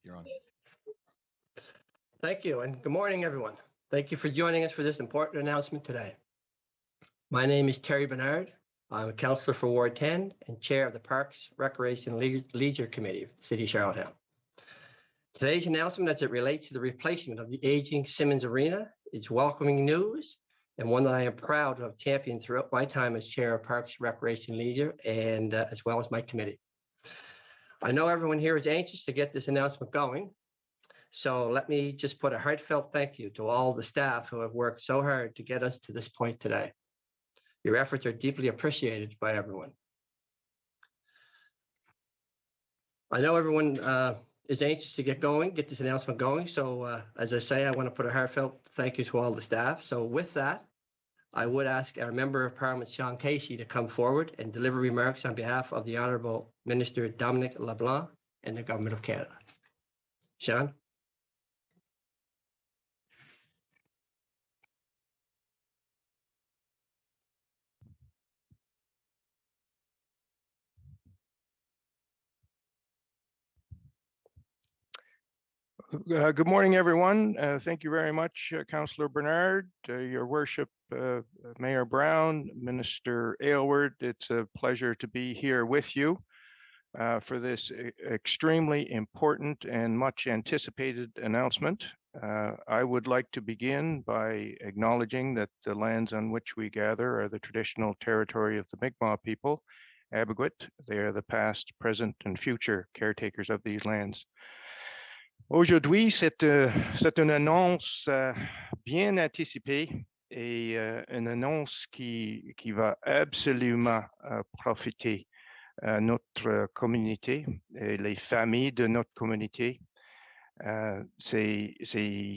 You're on. Thank you, and good morning, everyone. Thank you for joining us for this important announcement today. My name is Terry Bernard. I'm a councillor for Ward 10 and chair of the Parks, Recreation, Leisure Committee of the City of Charlottetown. Today's announcement as it relates to the replacement of the aging Simmons Arena is welcoming news and one that I am proud to have championed throughout my time as chair of Parks, Recreation, Leisure, and as well as my committee. I know everyone here is anxious to get this announcement going. So let me just put a heartfelt thank you to all the staff who have worked so hard to get us to this point today. Your efforts are deeply appreciated by everyone. I know everyone is anxious to get this announcement going. So as I say, I want to put a heartfelt thank you to all the staff. So with that, I would ask our Member of Parliament, Sean Casey, to come forward and deliver remarks on behalf of the Honourable Minister Dominic LeBlanc and the Government of Canada. Sean? Good morning, everyone. Thank you very much, Councillor Bernard, Your Worship, Mayor Brown, Minister Aylward. It's a pleasure to be here with you for this extremely important and much anticipated announcement. I would like to begin by acknowledging that the lands on which we gather are the traditional territory of the Mi'kmaq people, Abegwit. They are the past, present, and future caretakers of these lands. Aujourd'hui, c'est une annonce bien anticipée et une annonce qui va absolument profiter à notre communauté et les familles de notre communauté. C'est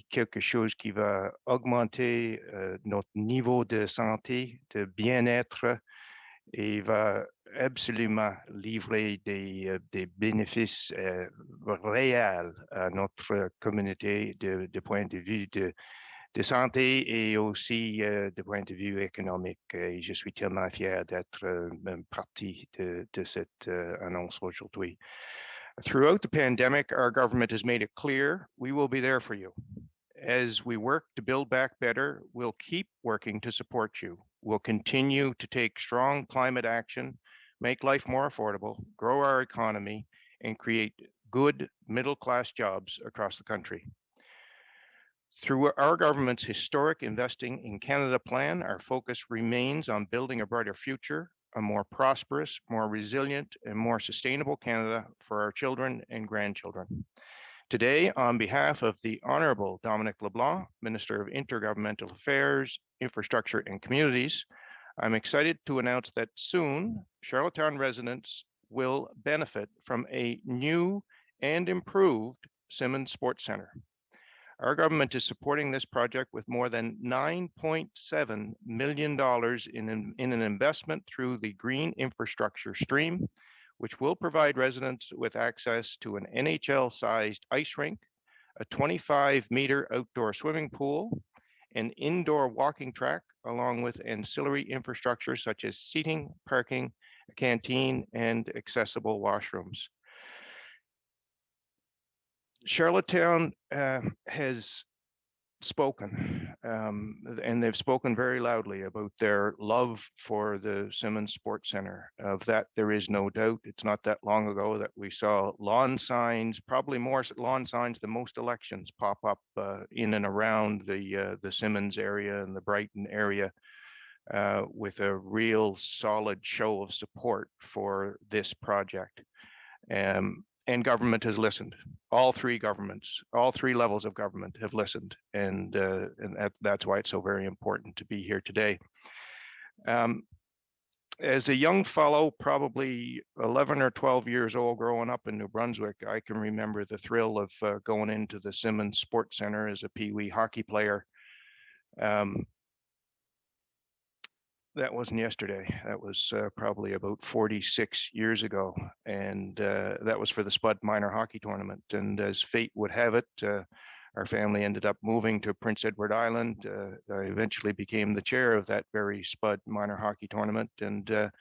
quelque chose qui va augmenter notre niveau de santé, de bien-être et va absolument livrer des bénéfices réels à notre communauté de point de vue de santé et aussi de point de vue économique. Et je suis tellement fier d'être partie de cette annonce aujourd'hui. Throughout the pandemic, our government has made it clear we will be there for you. As we work to build back better, we'll keep working to support you. We'll continue to take strong climate action, make life more affordable, grow our economy, and create good middle-class jobs across the country. Through our government's historic Investing in Canada plan, our focus remains on building a brighter future, a more prosperous, more resilient, and more sustainable Canada for our children and grandchildren. Today, on behalf of the Honourable Dominic LeBlanc, Minister of Intergovernmental Affairs, Infrastructure and Communities, I'm excited to announce that soon, Charlottetown residents will benefit from a new and improved Simmons Sports Centre. Our government is supporting this project with more than $9.7 million in an investment through the Green Infrastructure Stream, which will provide residents with access to an NHL-sized ice rink, a 25-meter outdoor swimming pool, an indoor walking track, along with ancillary infrastructure such as seating, parking, a canteen, and accessible washrooms. Charlottetown has spoken, and they've spoken very loudly about their love for the Simmons Sports Centre. Of that, there is no doubt. It's not that long ago that we saw lawn signs, probably more lawn signs than most elections, pop up in and around the Simmons area and the Brighton area with a real solid show of support for this project. And government has listened. All three governments, all three levels of government have listened. And that's why it's so very important to be here today. As a young fellow, probably 11 or 12 years old, growing up in New Brunswick, I can remember the thrill of going into the Simmons Sports Centre as a pee-wee hockey player. That wasn't yesterday. That was probably about 46 years ago. And that was for the Spud Minor Hockey Tournament. And as fate would have it, our family ended up moving to Prince Edward Island. I eventually became the chair of that very Spud Minor Hockey Tournament. And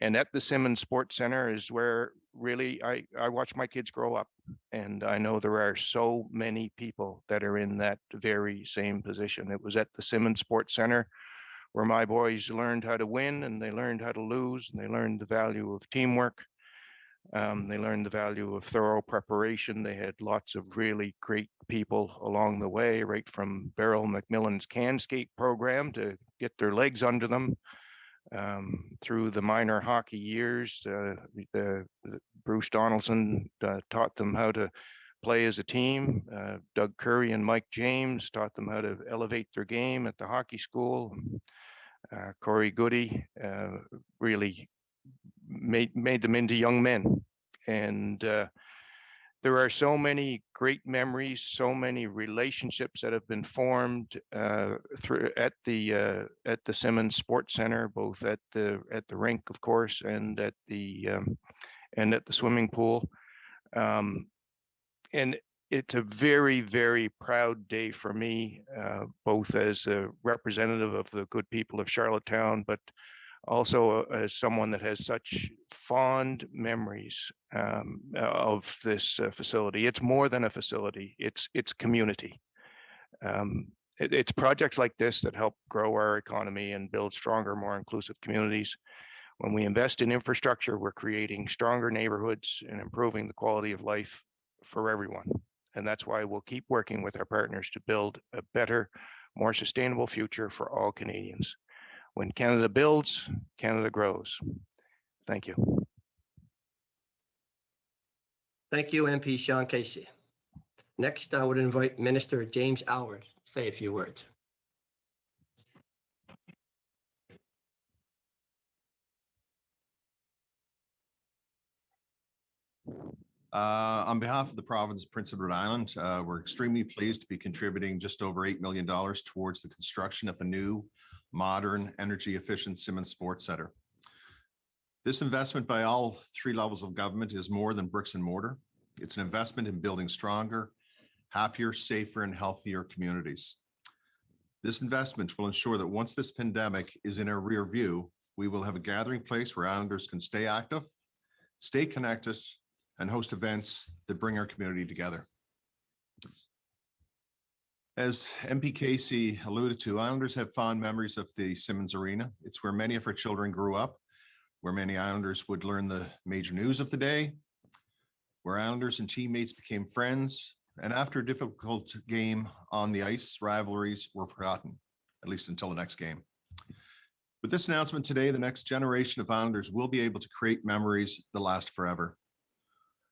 And at the Simmons Sports Center is where really I watch my kids grow up. And I know there are so many people that are in that very same position. It was at the Simmons Sports Center where my boys learned how to win, and they learned how to lose, and they learned the value of teamwork. They learned the value of thorough preparation. They had lots of really great people along the way, right from Beryl McMillan's can skate program to get their legs under them. Through the minor hockey years, Bruce Donaldson taught them how to play as a team. Doug Curry and Mike James taught them how to elevate their game at the hockey school. Corey Goody really made them into young men. And there are so many great memories, so many relationships that have been formed through at the Simmons Sports Center, both at the rink, of course, and at the swimming pool. And it's a very, very proud day for me, both as a representative of the good people of Charlottetown, but also as someone that has such fond memories of this facility. It's more than a facility, it's community. It's projects like this that help grow our economy and build stronger, more inclusive communities. When we invest in infrastructure, we're creating stronger neighborhoods and improving the quality of life for everyone. And that's why we'll keep working with our partners to build a better, more sustainable future for all Canadians. When Canada builds, Canada grows. Thank you. Thank you, MP Sean Casey. Next, I would invite Minister James Aylward to say a few words. On behalf of the province of Prince Edward Island, we're extremely pleased to be contributing just over $8 million towards the construction of a new, modern, energy-efficient Simmons Sports Centre. This investment by all three levels of government is more than bricks and mortar. It's an investment in building stronger, happier, safer, and healthier communities. This investment will ensure that once this pandemic is in our rear view, we will have a gathering place where Islanders can stay active, stay connected, and host events that bring our community together. As MP Casey alluded to, Islanders have fond memories of the Simmons Arena. It's where many of our children grew up, where many Islanders would learn the major news of the day, where Islanders and teammates became friends, and after a difficult game on the ice, rivalries were forgotten, at least until the next game. With this announcement today, the next generation of Islanders will be able to create memories that last forever.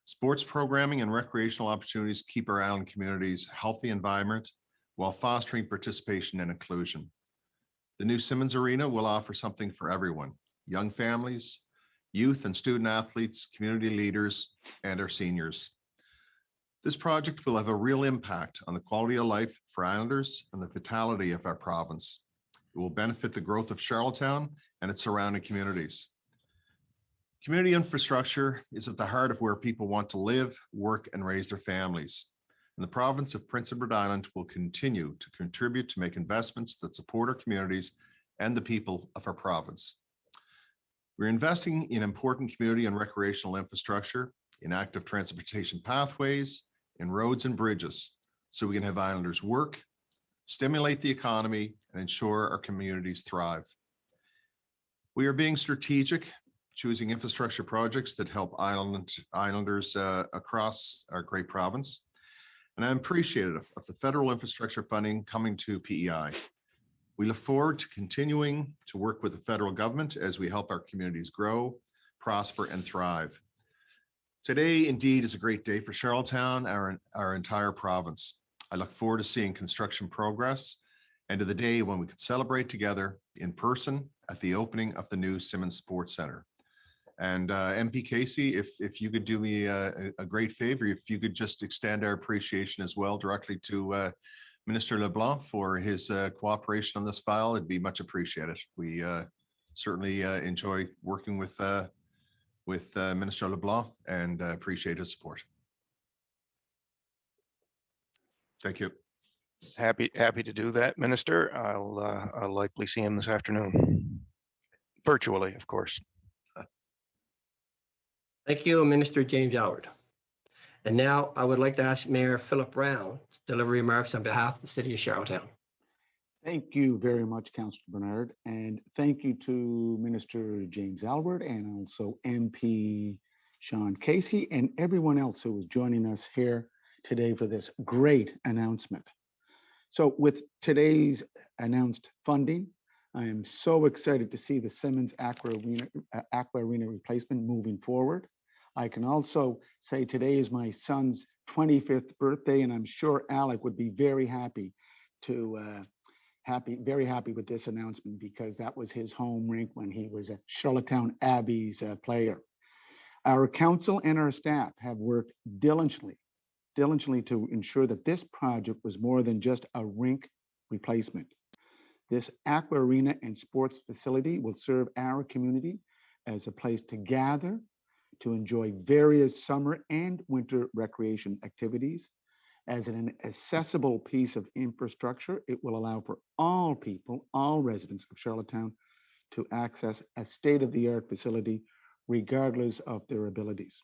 Sports programming and recreational opportunities keep our island communities healthy and vibrant while fostering participation and inclusion. The new Simmons Arena will offer something for everyone: young families, youth and student athletes, community leaders, and our seniors. This project will have a real impact on the quality of life for Islanders and the vitality of our province. It will benefit the growth of Charlottetown and its surrounding communities. Community infrastructure is at the heart of where people want to live, work, and raise their families. And the province of Prince Edward Island will continue to contribute to make investments that support our communities and the people of our province. We're investing in important community and recreational infrastructure, in active transportation pathways, in roads and bridges, so we can have Islanders work, stimulate the economy, and ensure our communities thrive. We are being strategic, choosing infrastructure projects that help Islanders across our great province. And I'm appreciative of the federal infrastructure funding coming to PEI. We look forward to continuing to work with the federal government as we help our communities grow, prosper, and thrive. Today, indeed, is a great day for Charlottetown, our entire province. I look forward to seeing construction progress and to the day when we could celebrate together in person at the opening of the new Simmons Sports Centre. And MP Casey, if you could do me a great favor, if you could just extend our appreciation as well directly to Minister LeBlanc for his cooperation on this file, it'd be much appreciated. We certainly enjoy working with Minister LeBlanc and appreciate his support. Thank you. Happy to do that, Minister. I'll likely see him this afternoon, virtually, of course. Thank you, Minister James Howard. And now I would like to ask Mayor Philip Brown to deliver remarks on behalf of the City of Charlottetown. Thank you very much, Councillor Bernard, and thank you to Minister James Albert and also MP Sean Casey and everyone else who is joining us here today for this great announcement. So with today's announced funding, I am so excited to see the Simmons Aqua Arena replacement moving forward. I can also say today is my son's 25th birthday, and I'm sure Alec would be very happy with this announcement because that was his home rink when he was a Charlottetown Abbey's player. Our council and our staff have worked diligently to ensure that this project was more than just a rink replacement. This Aqua Arena and sports facility will serve our community as a place to gather, to enjoy various summer and winter recreation activities. As an accessible piece of infrastructure, it will allow for all people, all residents of Charlottetown to access a state-of-the-art facility regardless of their abilities.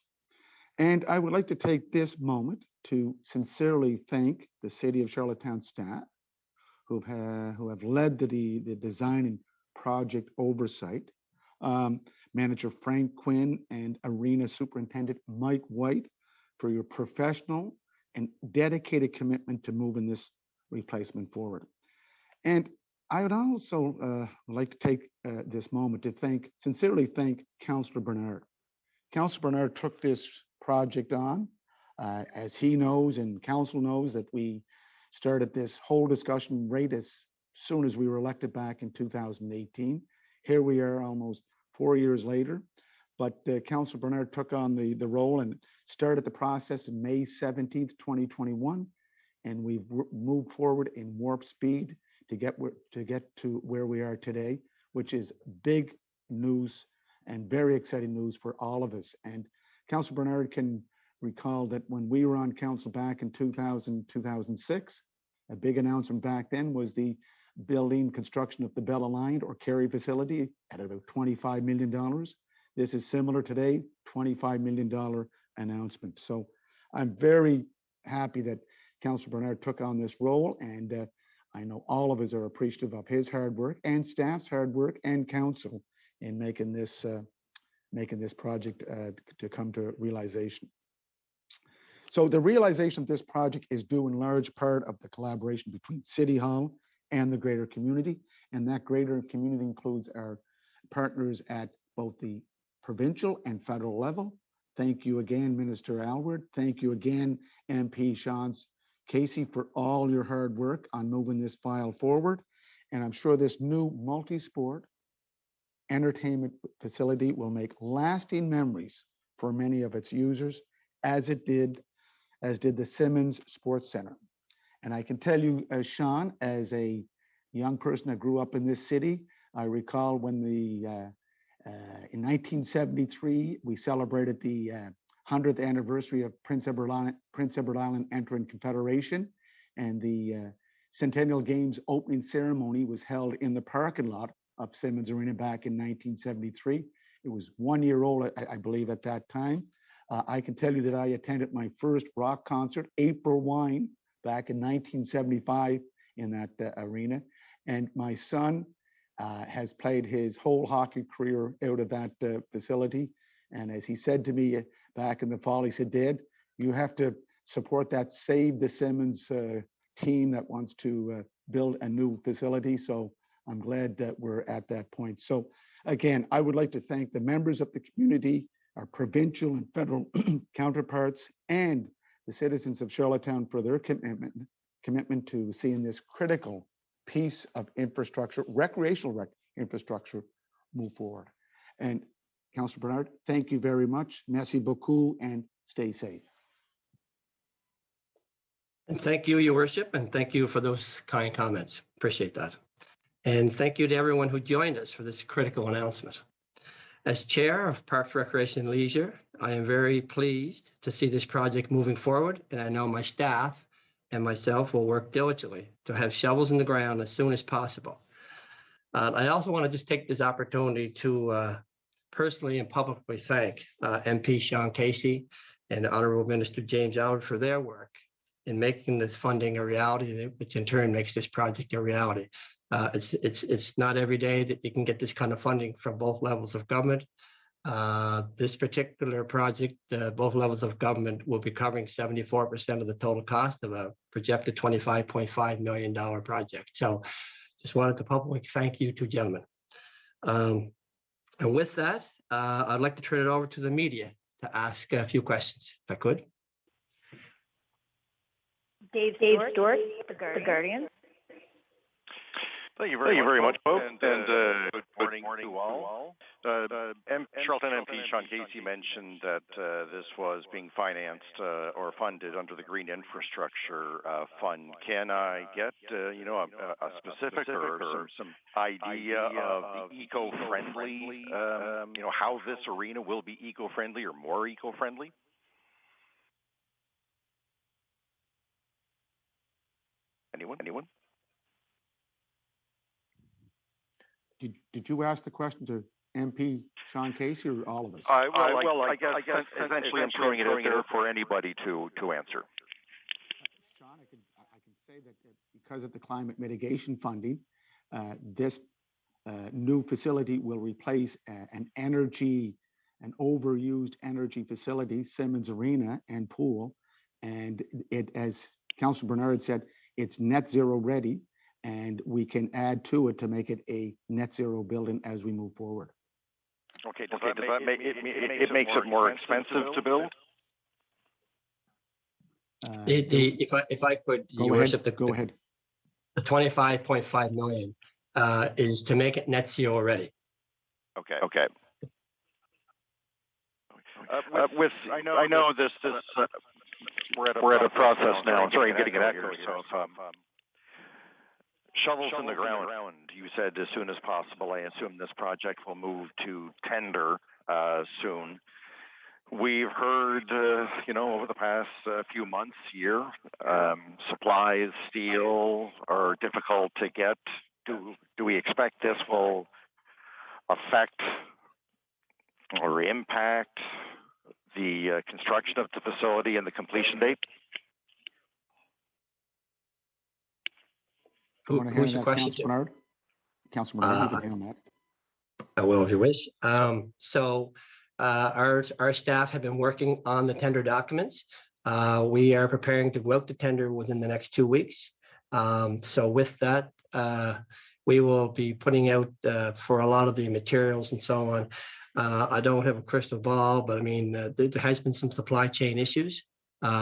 And I would like to take this moment to sincerely thank the City of Charlottetown staff who have led the design and project oversight. Manager Frank Quinn and Arena Superintendent Mike White for your professional and dedicated commitment to moving this replacement forward. And I would also like to take this moment to sincerely thank Councillor Bernard. Councillor Bernard took this project on, as he knows and council knows that we started this whole discussion right as soon as we were elected back in 2018. Here we are almost 4 years later, but Councillor Bernard took on the role and started the process in May 17th, 2021, and we've moved forward in warp speed to get to where we are today, which is big news and very exciting news for all of us. And Councillor Bernard can recall that when we were on council back in 2006, a big announcement back then was the building construction of the Bell Aligned or Kerry facility at about $25 million. This is similar today, $25 million announcement. So I'm very happy that Councillor Bernard took on this role, and I know all of us are appreciative of his hard work and staff's hard work and council in making this project to come to realization. So the realization of this project is due in large part of the collaboration between City Hall and the greater community, and that greater community includes our partners at both the provincial and federal level. Thank you again, Minister Alward. Thank you again, MP Sean Casey, for all your hard work on moving this file forward. And I'm sure this new multi-sport entertainment facility will make lasting memories for many of its users, as did the Simmons Sports Center. And I can tell you, Sean, as a young person that grew up in this city, I recall when in 1973, we celebrated the 100th anniversary of Prince Edward Island entering Confederation, and the Centennial Games opening ceremony was held in the parking lot of Simmons Arena back in 1973. It was 1 year old, I believe, at that time. I can tell you that I attended my first rock concert, April Wine, back in 1975 in that arena. And my son has played his whole hockey career out of that facility. And as he said to me back in the fall, he said, "Dad, you have to support that Save the Simmons team that wants to build a new facility." So I'm glad that we're at that point. So again, I would like to thank the members of the community, our provincial and federal counterparts, and the citizens of Charlottetown for their commitment to seeing this critical piece of infrastructure, recreational infrastructure, move forward. And Councillor Bernard, thank you very much. Merci beaucoup, and stay safe. And thank you, Your Worship, and thank you for those kind comments. Appreciate that. And thank you to everyone who joined us for this critical announcement. As Chair of Parks, Recreation and Leisure, I am very pleased to see this project moving forward, and I know my staff and myself will work diligently to have shovels in the ground as soon as possible. I also want to just take this opportunity to personally and publicly thank MP Sean Casey and Honorable Minister James Allard for their work in making this funding a reality, which in turn makes this project a reality. It's not every day that you can get this kind of funding from both levels of government. This particular project, both levels of government will be covering 74% of the total cost of a projected $25.5 million project. So just wanted to publicly thank you two gentlemen. And with that, I'd like to turn it over to the media to ask a few questions, if I could. Dave Stewart, The Guardian. Thank you very much, Pope, and good morning to all. Charlottetown MP Sean Casey mentioned that this was being financed or funded under the Green Infrastructure Fund. Can I get a specific or some idea of the eco-friendly, how this arena will be eco-friendly or more eco-friendly? Anyone? Did you ask the question to MP Sean Casey or all of us? I guess essentially I'm throwing it out there for anybody to answer. Sean, I can say that because of the climate mitigation funding, this new facility will replace an overused energy facility, Simmons Arena and Pool. And it, as Councillor Bernard said, it's net zero ready, and we can add to it to make it a net zero building as we move forward. Okay, does that make it makes it more expensive to build? If I could, Your Worship, go ahead. The 25.5 million is to make it net zero ready. Okay. I know this. We're at a process now. Sorry, I'm getting an echo. So, shovels in the ground. You said as soon as possible. I assume this project will move to tender soon. We've heard, over the past few months, year, supplies, steel are difficult to get. Do we expect this will affect or impact the construction of the facility and the completion date? Who's the question? Councillor Bernard, you can handle that. I will, if you wish. Our staff have been working on the tender documents. We are preparing to go out to tender within the next 2 weeks. So with that, we will be putting out for a lot of the materials and so on. I don't have a crystal ball, but I mean, there has been some supply chain issues.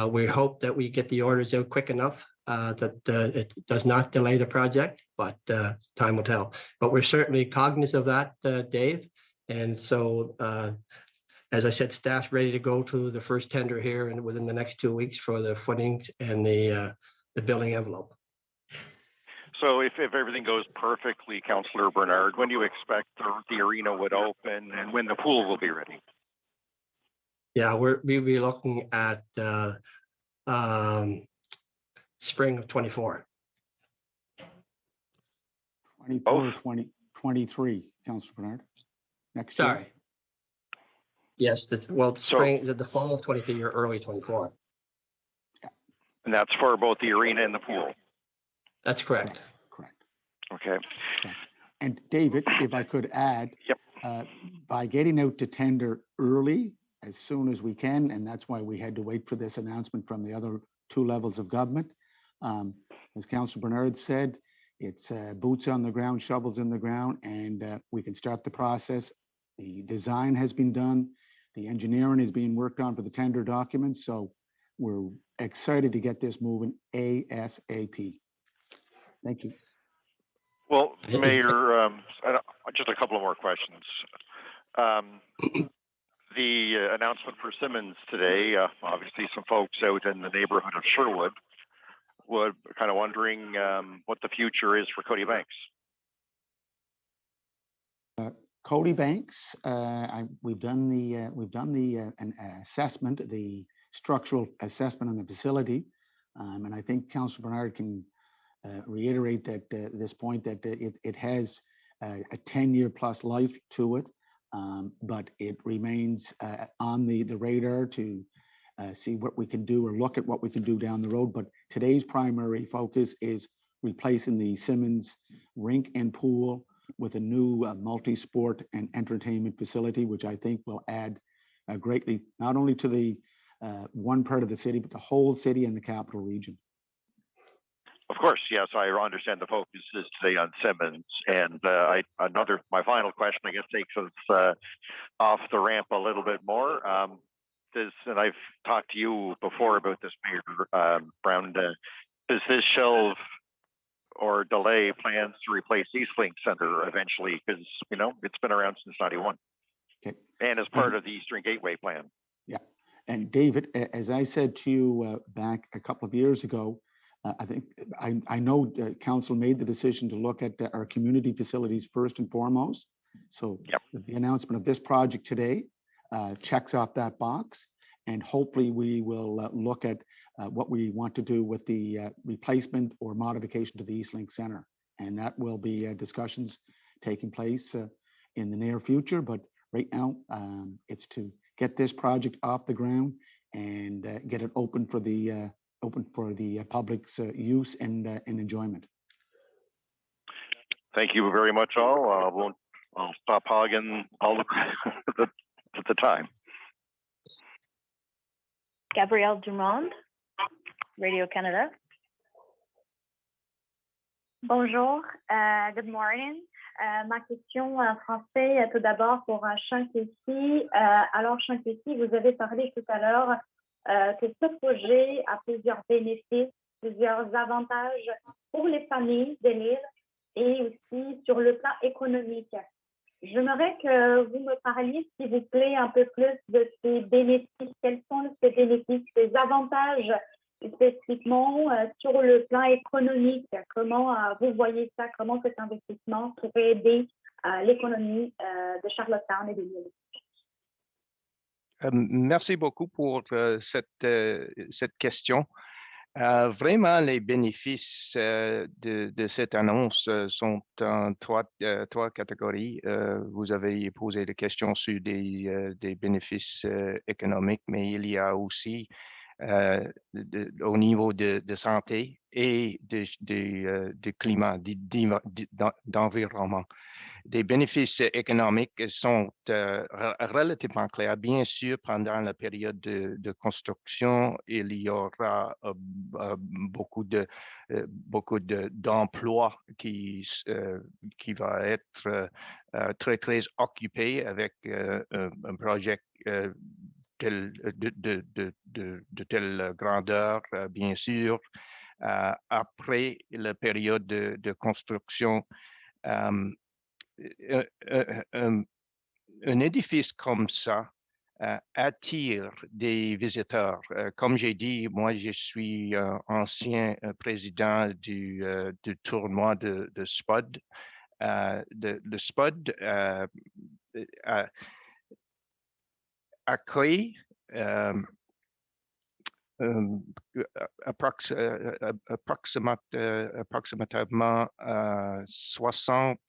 We hope that we get the orders out quick enough that it does not delay the project, but time will tell. But we're certainly cognizant of that, Dave. And so, as I said, staff's ready to go to the first tender here and within the next 2 weeks for the footings and the building envelope. So if everything goes perfectly, Councillor Bernard, when do you expect the arena would open and when the pool will be ready? Yeah, we'll be looking at spring of 24. 24, 2023, Councillor Bernard. Next year. Sorry. Yes, the fall of 23 or early 24. And that's for both the arena and the pool. That's correct. Correct. Okay. And David, if I could add, by getting out to tender early, as soon as we can, and that's why we had to wait for this announcement from the other two levels of government. As Councillor Bernard said, it's boots on the ground, shovels in the ground, and we can start the process. The design has been done. The engineering is being worked on for the tender documents. So we're excited to get this moving ASAP. Thank you. Well, Mayor, just a couple of more questions. The announcement for Simmons today, obviously some folks out in the neighborhood of Sherwood were kind of wondering what the future is for Cody Banks. Cody Banks, we've done the assessment, the structural assessment on the facility, and I think Councillor Bernard can reiterate that this point that it has a 10-year plus life to it. but it remains on the radar to see what we can do or look at what we can do down the road. But today's primary focus is replacing the Simmons rink and pool with a new multi-sport and entertainment facility, which I think will add greatly, not only to the one part of the city, but the whole city and the capital region. Of course, yes, I understand the focus is today on Simmons. And my final question, I guess, takes us off the ramp a little bit more. And I've talked to you before about this, Mayor Brown. Does this shelve or delay plans to replace Eastlink Center eventually? Because, it's been around since 91. Okay. And as part of the Eastern Gateway plan. Yeah. And David, as I said to you back a couple of years ago, I know council made the decision to look at our community facilities first and foremost. So yep. The announcement of this project today checks off that box, and hopefully we will look at what we want to do with the replacement or modification to the Eastlink Center. And that will be discussions taking place in the near future. But right now, it's to get this project off the ground and get it open for the public's use and enjoyment. Thank you very much, all. I'll stop hogging all the time. Gabrielle Dumond, Radio-Canada. Bonjour, good morning. Ma question en français, tout d'abord pour Chankesi. Alors, Chankesi, vous avez parlé tout à l'heure que ce projet a plusieurs bénéfices, plusieurs avantages pour les familles de l'île et aussi sur le plan économique. J'aimerais que vous me parliez, s'il vous plaît, un peu plus de ces bénéfices. Quels sont ces bénéfices, ces avantages spécifiquement sur le plan économique? Comment vous voyez ça? Comment cet investissement pourrait aider l'économie de Charlottetown et de l'île? Merci beaucoup pour cette question. Vraiment, les bénéfices de cette annonce sont en trois catégories. Vous avez posé des questions sur des bénéfices économiques, mais il y a aussi au niveau de santé et de climat, d'environnement. Des bénéfices économiques sont relativement clairs. Bien sûr, pendant la période de construction, il y aura beaucoup d'emplois qui va être très, très occupés avec un projet de telle grandeur, bien sûr. Après la période de construction, un édifice comme ça attire des visiteurs. Comme j'ai dit, moi, je suis ancien président du tournoi de SPUD. Le SPUD accueille approximativement 60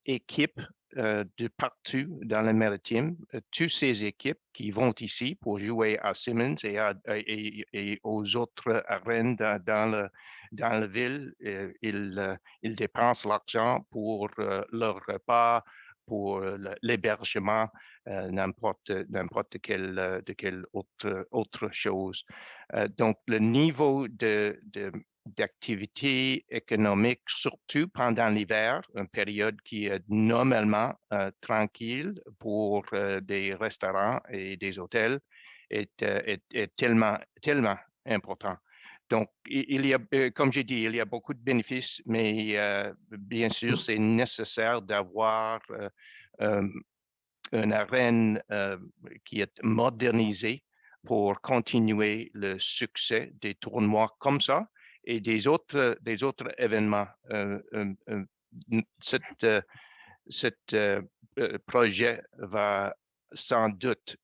équipes de partout dans le maritime. Toutes ces équipes qui vont ici pour jouer à Simmons et aux autres arènes dans la ville, ils dépensent l'argent pour leur repas, pour l'hébergement, n'importe quelle autre chose. Donc, le niveau d'activité économique, surtout pendant l'hiver, une période qui est normalement tranquille pour des restaurants et des hôtels, est tellement important. Donc, il y a, comme j'ai dit, il y a beaucoup de bénéfices, mais bien sûr, c'est nécessaire d'avoir une arène qui est modernisée pour continuer le succès des tournois comme ça et des autres événements. Cet projet va sans doute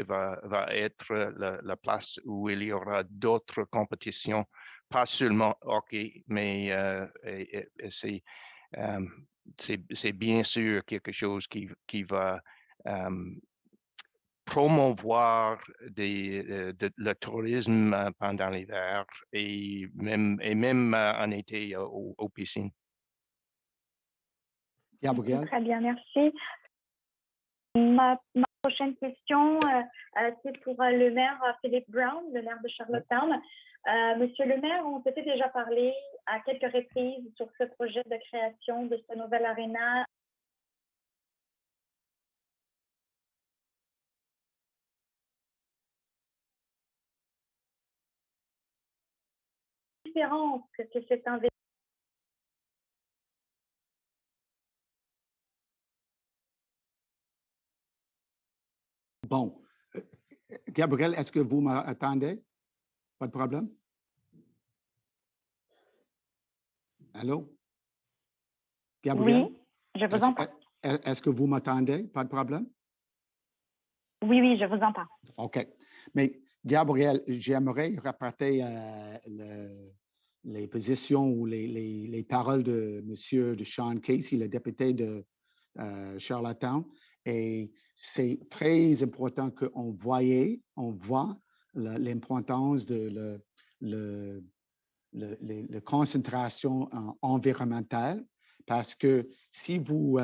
va être la place où il y aura d'autres compétitions, pas seulement hockey, mais c'est bien sûr quelque chose qui va promouvoir le tourisme pendant l'hiver et même en été aux piscines. Gabriel? Très bien, merci. Ma prochaine question, c'est pour le maire Philippe Brown, le maire de Charlottetown. Monsieur le maire, on s'était déjà parlé à quelques reprises sur ce projet de création de ce nouvel aréna. Différence que c'est un Bon, Gabriel, est-ce que vous m'attendez? Pas de problème? Allô? Gabriel? Oui, je vous entends. Est-ce que vous m'attendez? Pas de problème? Oui, oui, je vous entends. OK. Mais Gabriel, j'aimerais rapporter les positions ou les paroles de M. Sean Casey, le député de Charlottetown. Et c'est très important qu'on voit l'importance de la concentration environnementale, parce que si vous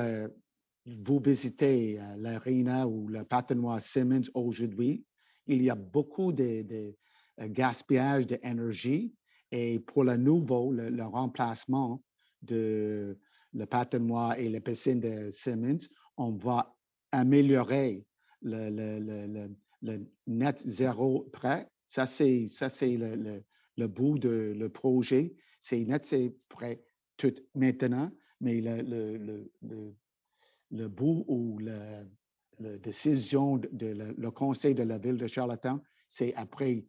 visitez l'aréna ou le patinoire Simmons aujourd'hui, il y a beaucoup de gaspillage d'énergie. Et pour le nouveau, le remplacement de le patinoire et la piscine de Simmons, on va améliorer le net zéro prêt. Ça, c'est le bout de le projet. C'est net zéro prêt tout maintenant, mais le bout ou la décision de le conseil de la ville de Charlottetown, c'est après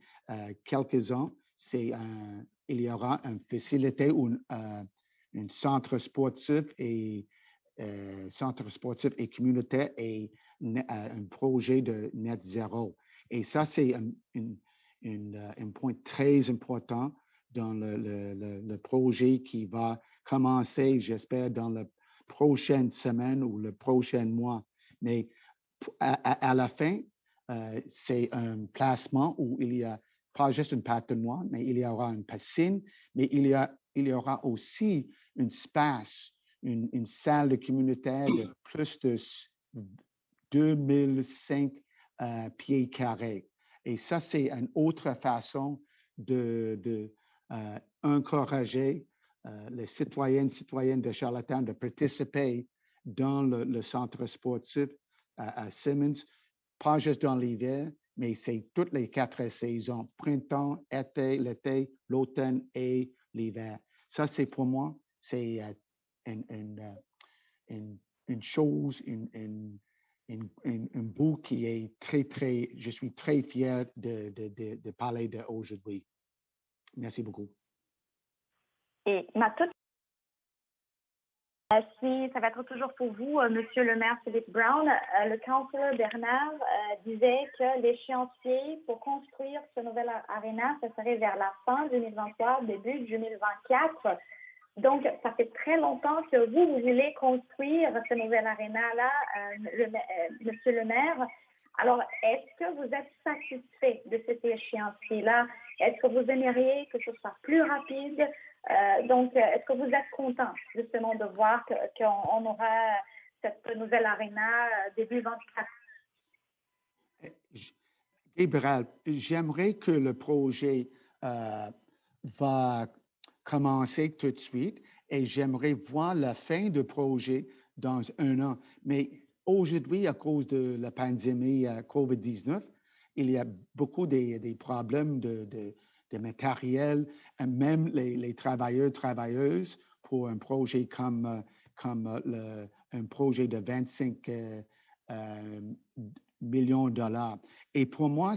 quelques ans, il y aura une facilité ou un centre sportif et communautaire et un projet de net zéro. Et ça, c'est un point très important dans le projet qui va commencer, j'espère, dans la prochaine semaine ou le prochain mois. Mais à la fin, c'est un placement où il y a pas juste une patinoire, mais il y aura une piscine, mais il y aura aussi un espace, une salle communautaire de plus de 2005 pieds carrés. Et ça, c'est une autre façon d'encourager les citoyennes de Charlottetown de participer dans le centre sportif à Simmons, pas juste dans l'hiver, mais c'est toutes les 4 saisons, printemps, été, l'été, l'automne et l'hiver. Ça, c'est pour moi, c'est une chose, un bout qui est très, je suis très fier de parler d'aujourd'hui. Merci beaucoup. Et ma toute ça va être toujours pour vous, Monsieur le maire Philippe Brown. Le councillor Bernard disait que l'échéancier pour construire ce nouvel aréna, ce serait vers la fin 2023, début 2024. Donc, ça fait très longtemps que vous voulez construire ce nouvel aréna-là, Monsieur le maire. Alors, est-ce que vous êtes satisfait de cet échéancier-là? Est-ce que vous aimeriez que ce soit plus rapide? Donc, est-ce que vous êtes content justement de voir qu'on aura cette nouvelle aréna début 24? Gabriel, j'aimerais que le projet va commencer tout de suite et j'aimerais voir la fin du projet dans 1 an. Mais aujourd'hui, à cause de la pandémie COVID-19, il y a beaucoup des problèmes de matériel, et même les travailleuses pour un projet comme un projet de 25 millions de dollars. Et pour moi,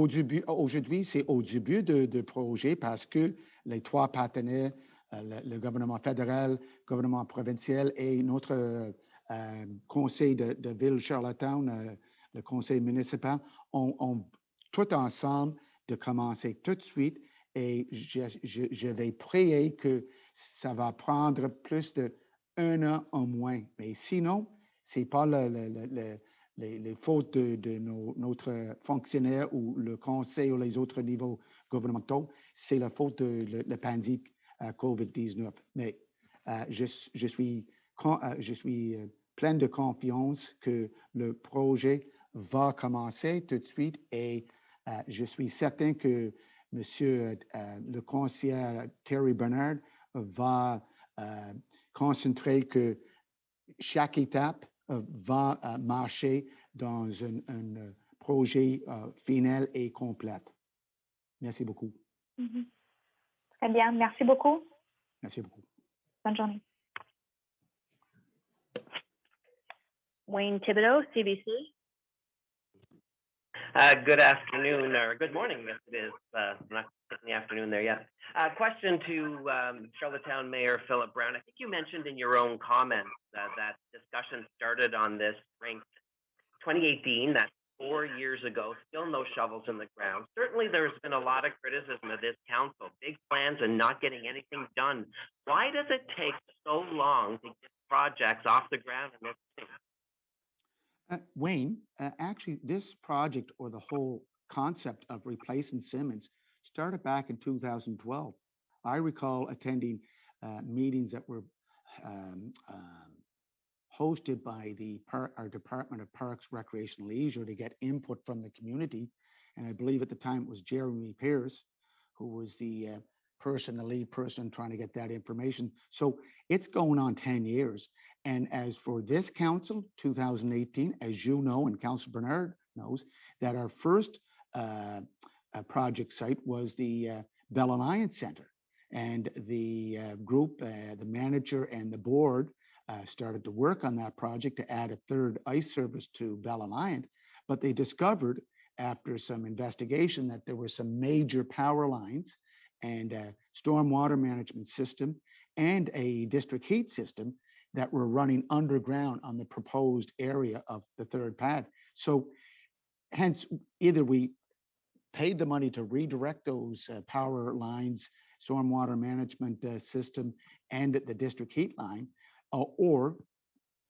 aujourd'hui, c'est au début de projet parce que les 3 partenaires, le gouvernement fédéral, le gouvernement provincial et notre conseil de ville Charlottetown, le conseil municipal, ont tout ensemble de commencer tout de suite et je vais prier que ça va prendre plus d'1 an au moins. Mais sinon, c'est pas les fautes de notre fonctionnaire ou le conseil ou les autres niveaux gouvernementaux, c'est la faute de la pandémie COVID-19. Mais je suis plein de confiance que le projet va commencer tout de suite et je suis certain que Monsieur le conseiller Terry Bernard va concentrer que chaque étape va marcher dans un projet final et complet. Merci beaucoup. Très bien, merci beaucoup. Merci beaucoup. Bonne journée. Wayne Thibodeau, CBC. Good afternoon, or good morning, yes it is. Not in the afternoon there yet. Question to Charlottetown Mayor Philip Brown. I think you mentioned in your own comments that discussion started on this rink 2018, that's 4 years ago, still no shovels in the ground. Certainly there's been a lot of criticism of this council, big plans and not getting anything done. Why does it take so long to get projects off the ground in this city? Wayne, actually, this project or the whole concept of replacing Simmons started back in 2012. I recall attending meetings that were hosted by our Department of Parks, Recreation, and Leisure to get input from the community. And I believe at the time it was Jeremy Pierce, who was the lead person trying to get that information. So it's going on 10 years. And as for this council, 2018, as you know, and Councillor Bernard knows, that our first project site was the Bell Alliance Center. And the group, the manager and the board started to work on that project to add a third ice service to Bell Alliance. But they discovered after some investigation that there were some major power lines and a stormwater management system and a district heat system that were running underground on the proposed area of the third pad. So hence, either we paid the money to redirect those power lines, stormwater management system, and the district heat line, or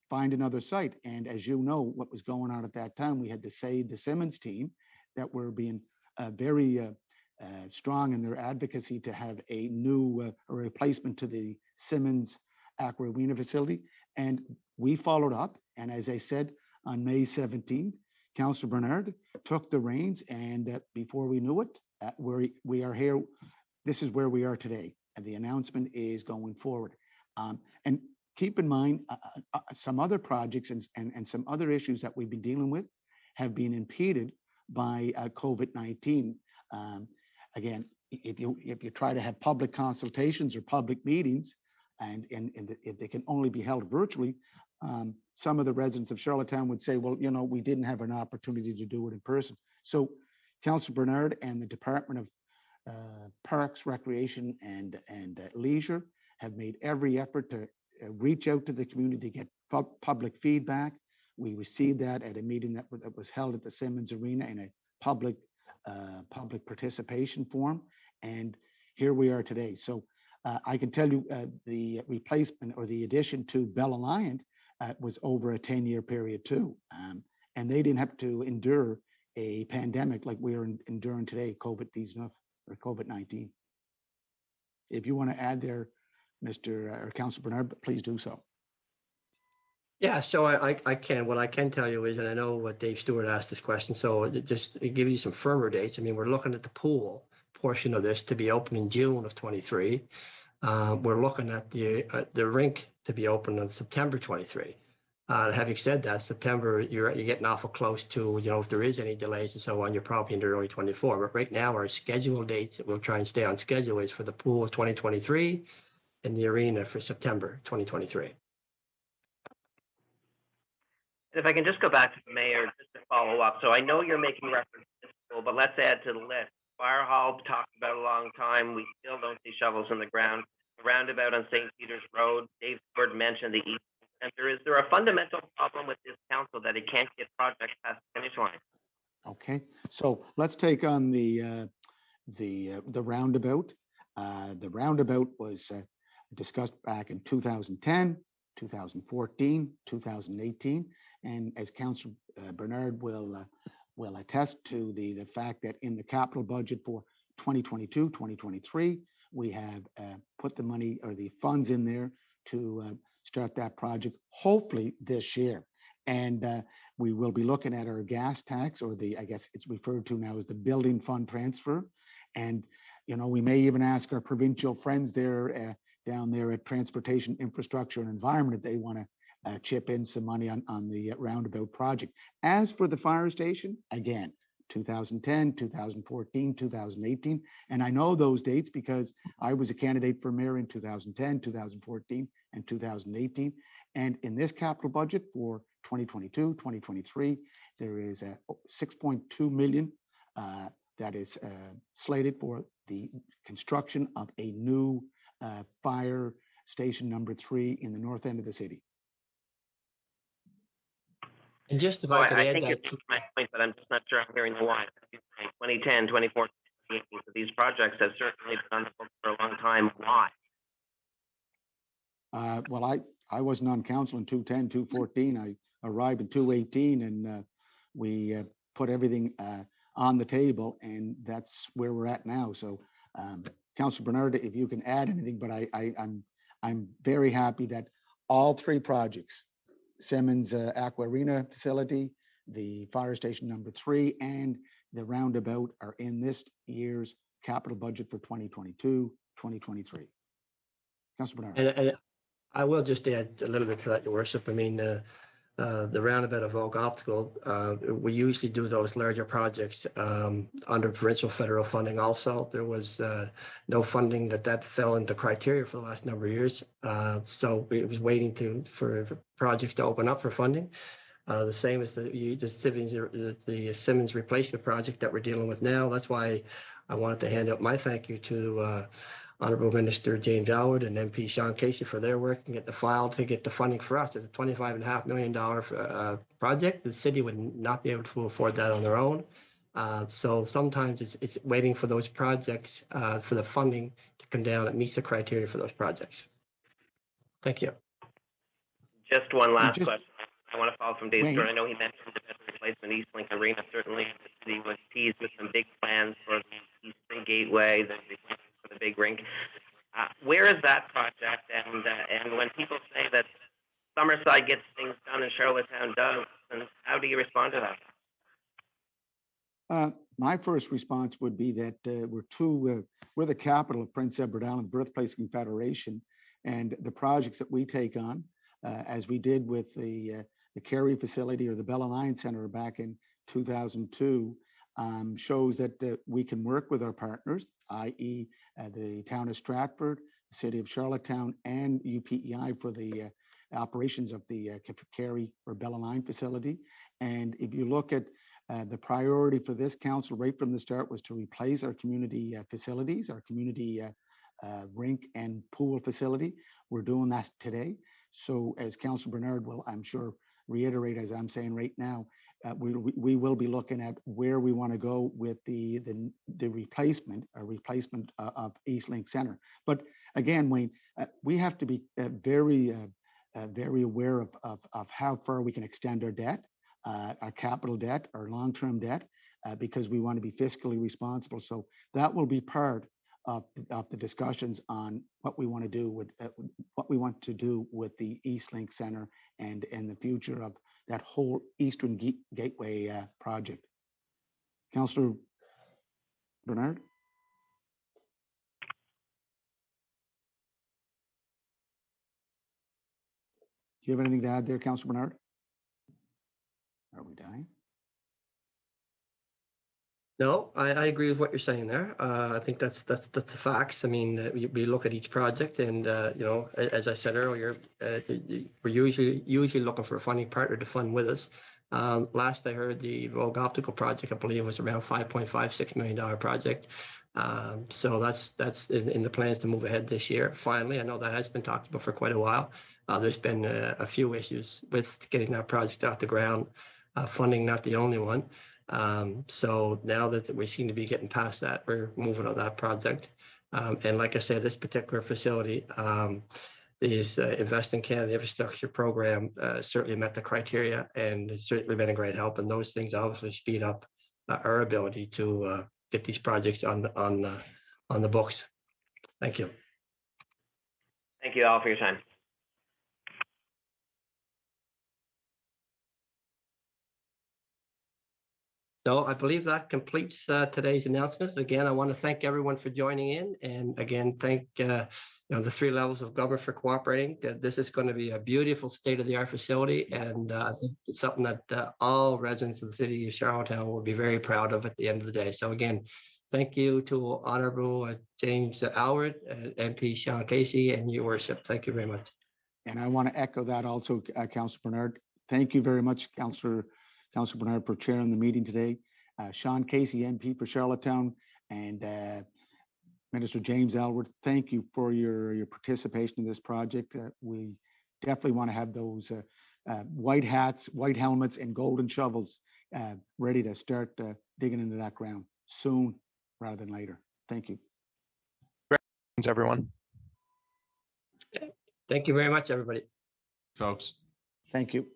find another site. And as you know, what was going on at that time, we had to save the Simmons team that were being very strong in their advocacy to have a new replacement to the Simmons Aqua Arena facility. And we followed up. And as I said, on May 17th, Councillor Bernard took the reins. And before we knew it, we are here. This is where we are today. And the announcement is going forward. And keep in mind, some other projects and some other issues that we've been dealing with have been impeded by COVID-19. Again, if you try to have public consultations or public meetings, and if they can only be held virtually, some of the residents of Charlottetown would say, well, we didn't have an opportunity to do it in person. So Councillor Bernard and the Department of Parks, Recreation, and Leisure have made every effort to reach out to the community, get public feedback. We received that at a meeting that was held at the Simmons Arena in a public participation forum. And here we are today. So I can tell you the replacement or the addition to Bell Alliance was over a 10-year period too. And they didn't have to endure a pandemic like we are enduring today, COVID-19. If you want to add there, Mr. or Councillor Bernard, please do so. Yeah, so I can. What I can tell you is, and I know what Dave Stewart asked this question, so just to give you some firmer dates. I mean, we're looking at the pool portion of this to be open in June of 23. We're looking at the rink to be open in September 23. Having said that, September, you're getting awful close to, if there is any delays and so on, you're probably into early 24. But right now, our scheduled dates that we'll try and stay on schedule is for the pool of 2023 and the arena for September 2023. If I can just go back to the mayor, just to follow up. So I know you're making reference to this pool, but let's add to the list. Fire hall talked about a long time. We still don't see shovels in the ground. The roundabout on St. Peter's Road, Dave Stewart mentioned the East Center. Is there a fundamental problem with this council that it can't get projects past the finish line? Okay, so let's take on the the roundabout. The roundabout was discussed back in 2010, 2014, 2018. And as Councillor Bernard will attest to the fact that in the capital budget for 2022, 2023, we have put the money or the funds in there to start that project, hopefully this year. And we will be looking at our gas tax, or I guess it's referred to now as the building fund transfer. And, you know, we may even ask our provincial friends there down there at Transportation, Infrastructure and Environment if they want to chip in some money on the roundabout project. As for the fire station, again, 2010, 2014, 2018. And I know those dates because I was a candidate for mayor in 2010, 2014, and 2018. And in this capital budget for 2022, 2023, there is a 6.2 million that is slated for the construction of a new fire station number 3 in the north end of the city. And just if Oh, I could I add think that, it's my point, but I'm just not sure I'm hearing the why. 2010, 2014, 2018, so these projects have certainly been on the books for a long time. Why? Well, I wasn't on council in 2010, 2014. I arrived in 2018, and we put everything on the table, and that's where we're at now. So, Councillor Bernard, if you can add anything, but I'm very happy that all 3 projects, Simmons Aqua Arena facility, the fire station number 3, and the roundabout are in this year's capital budget for 2022, 2023. Councillor Bernard. and I will just add a little bit to that, Your Worship. I mean, the roundabout of Vogue Optical, we usually do those larger projects under provincial federal funding also. There was no funding that fell into criteria for the last number of years. So it was waiting for projects to open up for funding. The same as the Simmons replacement project that we're dealing with now. That's why I wanted to hand out my thank you to Honourable Minister James Elwood and MP Sean Casey for their work and get the file to get the funding for us. It's a $25.5 million project. The city would not be able to afford that on their own. So sometimes it's waiting for those projects for the funding to come down that meets the criteria for those projects. Thank you. Just one last question. I want to follow from Dave's story. I know he mentioned the best replacement Eastlink Arena. Certainly, the city was teased with some big plans for the Eastern Gateway, the for the big rink. Where is that project? And when people say that Summerside gets things done and Charlottetown does, and how do you respond to that? My first response would be that we're the capital of Prince Edward Island, birthplace of Confederation, and the projects that we take on, as we did with the Kerry facility or the Bell Alliance Center back in 2002, shows that we can work with our partners, i.e. The town of Stratford, the city of Charlottetown, and UPEI for the operations of the Kerry or Bell Alliance facility. And if you look at the priority for this council right from the start was to replace our community facilities, our community rink and pool facility. We're doing that today. So as Councillor Bernard will, I'm sure, reiterate as I'm saying right now, we will be looking at where we want to go with the replacement of Eastlink Center. But again, Wayne, we have to be very aware of how far we can extend our debt, our capital debt, our long-term debt, because we want to be fiscally responsible. So that will be part of the discussions on what we want to do with the Eastlink Center and the future of that whole Eastern Gateway project. Councillor Bernard? Do you have anything to add there, Councillor Bernard? Are we dying? No, I agree with what you're saying there. I think that's the facts. I mean, we look at each project, and you know, as I said earlier, we're usually looking for a funding partner to fund with us. Last I heard, the Vogue Optical project, I believe, was around $5.56 million project. So that's in the plans to move ahead this year. Finally, I know that has been talked about for quite a while. There's been a few issues with getting that project off the ground. Funding not the only one. So now that we seem to be getting past that, we're moving on that project. And like I said, this particular facility, is Invest in Canada Infrastructure Program certainly met the criteria, and it's certainly been a great help. And those things obviously speed up our ability to get these projects on the books. Thank you. Thank you all for your time. So I believe that completes today's announcement. Again, I want to thank everyone for joining in, and again, thank the three levels of government for cooperating. This is going to be a beautiful state-of-the-art facility, and I think it's something that all residents of the city of Charlottetown will be very proud of at the end of the day. So again, thank you to Honorable James Aylward, MP Sean Casey, and your worship. Thank you very much. And I want to echo that also, Councillor Bernard. Thank you very much, Councillor Bernard, for chairing the meeting today. Sean Casey, MP for Charlottetown, and Minister James Aylward, thank you for your participation in this project. We definitely want to have those white hats, white helmets, and golden shovels ready to start digging into that ground soon rather than later. Thank you. Thanks, everyone. Thank you very much, everybody. Folks. Thank you.